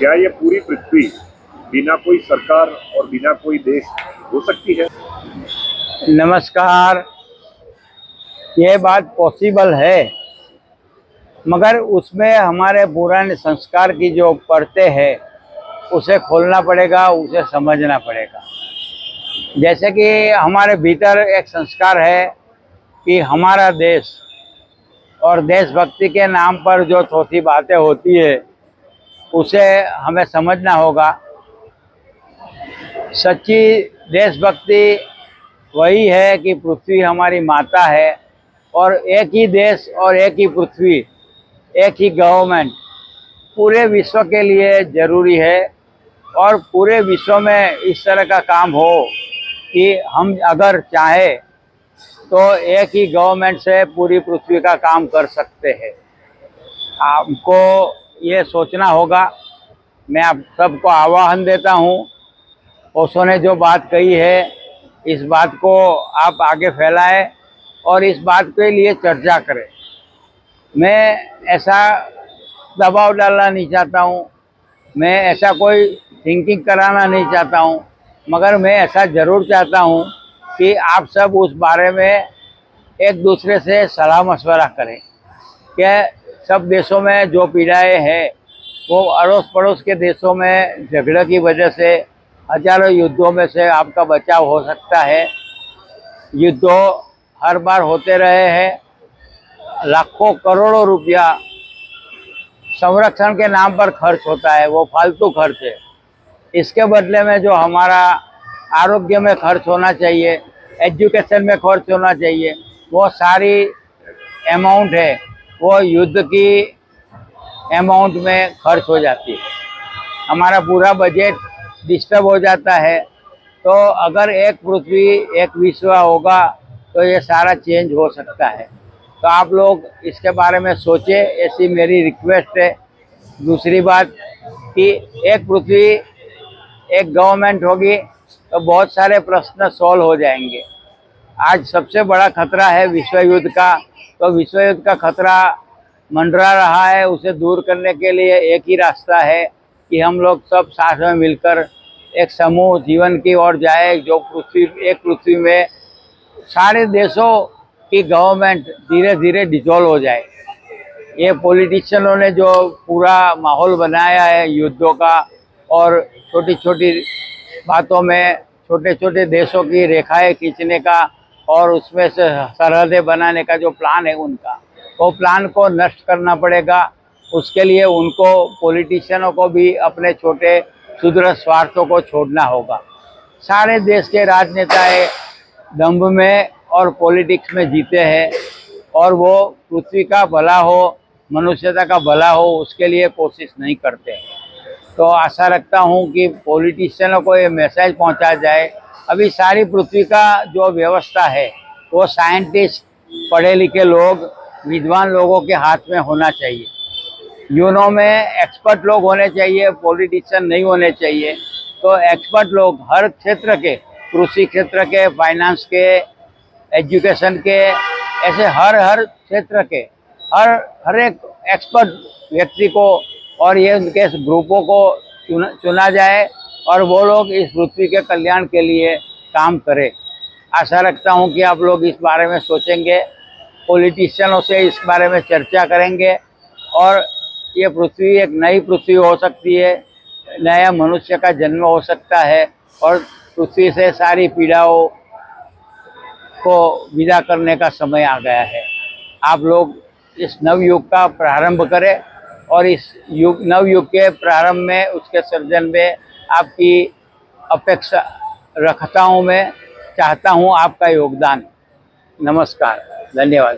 क्या ये पूरी पृथ्वी बिना कोई सरकार और बिना कोई देश हो सकती है? नमस्कार। ये बात पॉसिबल है, मगर उसमें हमारे पुराने संस्कार की जो परतें हैं उसे खोलना पड़ेगा, उसे समझना पड़ेगा। जैसे कि हमारे भीतर एक संस्कार है कि हमारा देश, और देशभक्ति के नाम पर जो थोड़ी बातें होती है उसे हमें समझना होगा। सच्ची देशभक्ति वही है कि पृथ्वी हमारी माता है और एक ही देश और एक ही पृथ्वी, एक ही गवर्नमेंट पूरे विश्व के लिए ज़रूरी है। और पूरे विश्व में इस तरह का काम हो कि हम अगर चाहे तो एक ही गवर्नमेंट से पूरी पृथ्वी का काम कर सकते हैं। आपको ये सोचना होगा। मैं आप सबको आह्वान देता हूँ, ओशो ने जो बात कही है इस बात को आप आगे फैलाएं और इस बात के लिए चर्चा करें। मैं ऐसा दबाव डालना नहीं चाहता हूँ, मैं ऐसा कोई थिंकिंग कराना नहीं चाहता हूँ, मगर मैं ऐसा ज़रूर चाहता हूँ कि आप सब उस बारे में एक दूसरे से सलाह मशवरा करें कि सब देशों में जो पीड़ाएं हैं वो अड़ोस पड़ोस के देशों में झगड़े की वजह से हजारों युद्धों में से आपका बचाव हो सकता है। युद्धों हर बार होते रहे हैं, लाखों करोड़ों रुपया संरक्षण के नाम पर खर्च होता है, वो फालतू खर्च है। इसके बदले में जो हमारा आरोग्य में खर्च होना चाहिए, एजुकेशन में खर्च होना चाहिए, वो सारी अमाउंट है वो युद्ध की अमाउंट में खर्च हो जाती है। हमारा पूरा बजट डिस्टर्ब हो जाता है। तो अगर एक पृथ्वी एक विश्व होगा तो ये सारा चेंज हो सकता है। तो आप लोग इसके बारे में सोचें, ऐसी मेरी रिक्वेस्ट है। दूसरी बात कि एक पृथ्वी एक गवर्नमेंट होगी तो बहुत सारे प्रश्न सॉल्व हो जाएंगे। आज सबसे बड़ा खतरा है विश्व युद्ध का, तो विश्व युद्ध का खतरा मंडरा रहा है। उसे दूर करने के लिए एक ही रास्ता है कि हम लोग सब साथ में मिलकर एक समूह जीवन की ओर जाए, जो एक पृथ्वी में सारे देशों की गवर्नमेंट धीरे धीरे डिसॉल्व हो जाए। ये पॉलिटिशियनों ने जो पूरा माहौल बनाया है युद्धों का, और छोटी छोटी बातों में छोटे छोटे देशों की रेखाएं खींचने का और उसमें से सरहदें बनाने का जो प्लान है उनका, वो प्लान को नष्ट करना पड़ेगा। उसके लिए उनको पॉलिटिशियनों को भी अपने छोटे क्षुद्र स्वार्थों को छोड़ना होगा। सारे देश के राजनेता दंभ में और पॉलिटिक्स में जीते हैं, और वो पृथ्वी का भला हो, मनुष्यता का भला हो, उसके लिए कोशिश नहीं करते हैं। तो आशा रखता हूँ कि पॉलिटिशियनों को ये मैसेज पहुँचा जाए। अभी सारी पृथ्वी का जो व्यवस्था है वो साइंटिस्ट, पढ़े लिखे लोग, विद्वान लोगों के हाथ में होना चाहिए। यूनो में एक्सपर्ट लोग होने चाहिए, पॉलिटिशियन नहीं होने चाहिए। तो एक्सपर्ट लोग हर क्षेत्र के, कृषि क्षेत्र के, फाइनेंस के, एजुकेशन के, ऐसे हर क्षेत्र के हर एक एक्सपर्ट व्यक्ति को और ये उनके ग्रुपों को चुना जाए और वो लोग इस पृथ्वी के कल्याण के लिए काम करें। आशा रखता हूँ कि आप लोग इस बारे में सोचेंगे, पॉलिटिशियनों से इस बारे में चर्चा करेंगे और ये पृथ्वी एक नई पृथ्वी हो सकती है, नया मनुष्य का जन्म हो सकता है और पृथ्वी से सारी पीड़ाओं को विदा करने का समय आ गया है। आप लोग इस नवयुग का प्रारंभ करें और इस नवयुग के प्रारंभ में, उसके सर्जन में आपकी अपेक्षा रखता हूँ। मैं चाहता हूँ आपका योगदान। नमस्कार, धन्यवाद।